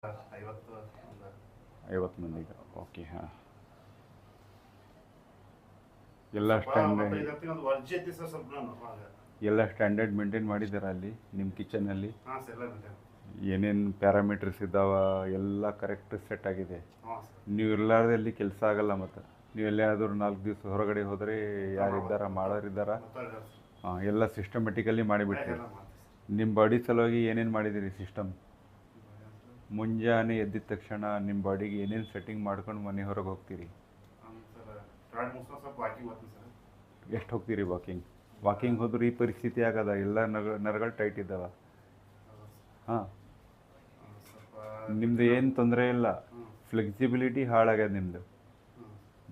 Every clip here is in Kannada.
50 ಒಂದು 50 ಮಂದಿಗೆ. ಓಕೆ, ಹಾಂ. ಎಲ್ಲ ಸ್ವಲ್ಪ ಸ್ಟ್ಯಾಂಡರ್ಡ್ ಇದಕ್ಕೆ ಒಂದು ವರ್ಜಿ ಐತಿ ಸರ್ ಸ್ವಲ್ಪ ನಾನು ಅವಾಗ. ಎಲ್ಲ ಸ್ಟ್ಯಾಂಡರ್ಡ್ ಮೇಂಟೈನ್ ಮಾಡಿದ್ದೀರಾ ಅಲ್ಲಿ ನಿಮ್ಮ ಕಿಚನಲ್ಲಿ? ಹಾಂ ಸರ್ ಎಲ್ಲ ಇದೆ. ಏನೇನು ಪ್ಯಾರಾಮೀಟರ್ಸ್ ಇದ್ದಾವ ಎಲ್ಲ ಕರೆಕ್ಟ್ ಸೆಟ್ ಆಗಿದೆ. ಹಾಂ ಸರ್. ನೀವು ಇರಲಾರ್ದೆ ಅಲ್ಲಿ ಕೆಲಸ ಆಗಲ್ಲ. ಮತ್ತು ನೀವು ಎಲ್ಲಿಯಾದರೂ 4 ದಿವಸ ಹೊರಗಡೆ ಹೋದರೆ ಯಾರಿದ್ದಾರ ಮಾಡೋರಿದ್ದಾರ? ಗೊತ್ತಾಗಲ್ಲ ಸರ್. ಹಾಂ, ಎಲ್ಲ ಸಿಸ್ಟಮೆಟಿಕಲಿ ಮಾಡಿಬಿಟ್ರಿ. ಎಲ್ಲ ಮಾಡ್ತೀವಿ ಸರ್. ನಿಮ್ಮ ಬಾಡಿ ಸಲುವಾಗಿ ಏನೇನು ಮಾಡಿದ್ದೀರಿ ಸಿಸ್ಟಮ್? ಮುಂಜಾನೆ ಎದ್ದಿದ ತಕ್ಷಣ ನಿಮ್ಮ ಬಾಡಿಗೆ ಏನೇನು ಸೆಟ್ಟಿಂಗ್ ಮಾಡ್ಕೊಂಡು ಮನೆ ಹೊರಗೆ ಹೋಗ್ತೀರಿ? ಸರ್ ಟ್ರಾಡ್ ಮುಗಿಸ್ಕೊಂಡು ಸ್ವಲ್ಪ ವಾಕಿಂಗ್ ಹೋಗ್ತೀನಿ ಸರ್. ಎಷ್ಟು ಹೋಗ್ತೀರಿ ವಾಕಿಂಗ್ ಹೋದ್ರೆ ಈ ಪರಿಸ್ಥಿತಿ ಆಗದ, ಎಲ್ಲ ನರಗಳು ಟೈಟ್ ಇದ್ದಾವ. ಹಾಂ, ಸ್ವಲ್ಪ ನಿಮ್ದು ಏನು ತೊಂದರೆ ಇಲ್ಲ. ಹ್ಞೂ ಫ್ಲೆಕ್ಸಿಬಿಲಿಟಿ ಹಾಳಾಗ್ಯದ ನಿಮ್ಮದು, ಹ್ಞೂ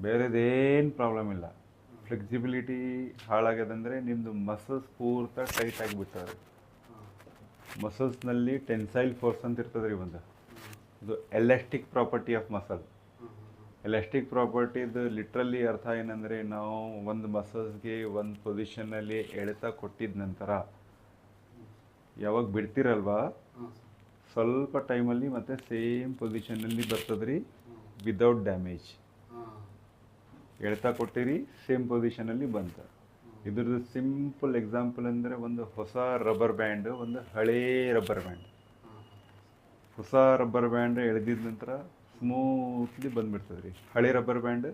ಬೇರೆದೇನು ಪ್ರಾಬ್ಲಮ್ ಇಲ್ಲ. ಫ್ಲೆಕ್ಸಿಬಿಲಿಟಿ ಹಾಳಾಗ್ಯದಂದರೆ ನಿಮ್ಮದು ಮಸಲ್ಸ್ ಪೂರ್ತಿ ಟೈಟ್ ಆಗಿಬಿಟ್ಟವ್ರೆ. ಮಸಲ್ಸ್ನಲ್ಲಿ ಟೆನ್ಸೈಲ್ ಫೋರ್ಸ್ ಅಂತ ಇರ್ತದೆ ರೀ ಒಂದು. ಇದು elastic property of muscle. Elastic ಪ್ರಾಪರ್ಟಿದು ಲಿಟ್ರಲಿ ಅರ್ಥ ಏನಂದರೆ, ನಾವು ಒಂದು ಮಸಲ್ಸ್ಗೆ ಒಂದು ಪೊಸಿಷನಲ್ಲಿ ಎಳೆತ ಕೊಟ್ಟಿದ ನಂತರ ಯಾವಾಗ ಬಿಡ್ತೀರಲ್ವಾ, ಸ್ವಲ್ಪ ಟೈಮಲ್ಲಿ ಮತ್ತೆ ಸೇಮ್ ಪೊಸಿಷನಲ್ಲಿ ಬರ್ತದೆ ರೀ, ವಿದೌಟ್ ಡ್ಯಾಮೇಜ್. ಎಳೆತ ಕೊಟ್ಟಿರಿ, ಸೇಮ್ ಪೊಸಿಷನಲ್ಲಿ ಬಂತು. ಇದ್ರದ್ದು ಸಿಂಪಲ್ ಎಕ್ಸಾಂಪಲ್ ಅಂದರೆ, ಒಂದು ಹೊಸ ರಬ್ಬರ್ ಬ್ಯಾಂಡು, ಒಂದು ಹಳೇ ರಬ್ಬರ್ ಬ್ಯಾಂಡ್. ಹೊಸ ರಬ್ಬರ್ ಬ್ಯಾಂಡ್ ಎಳೆದಿದ ನಂತರ ಸ್ಮೂತ್ಲಿ ಬಂದುಬಿಡ್ತದೆ ರೀ. ಹಳೆ ರಬ್ಬರ್ ಬ್ಯಾಂಡ್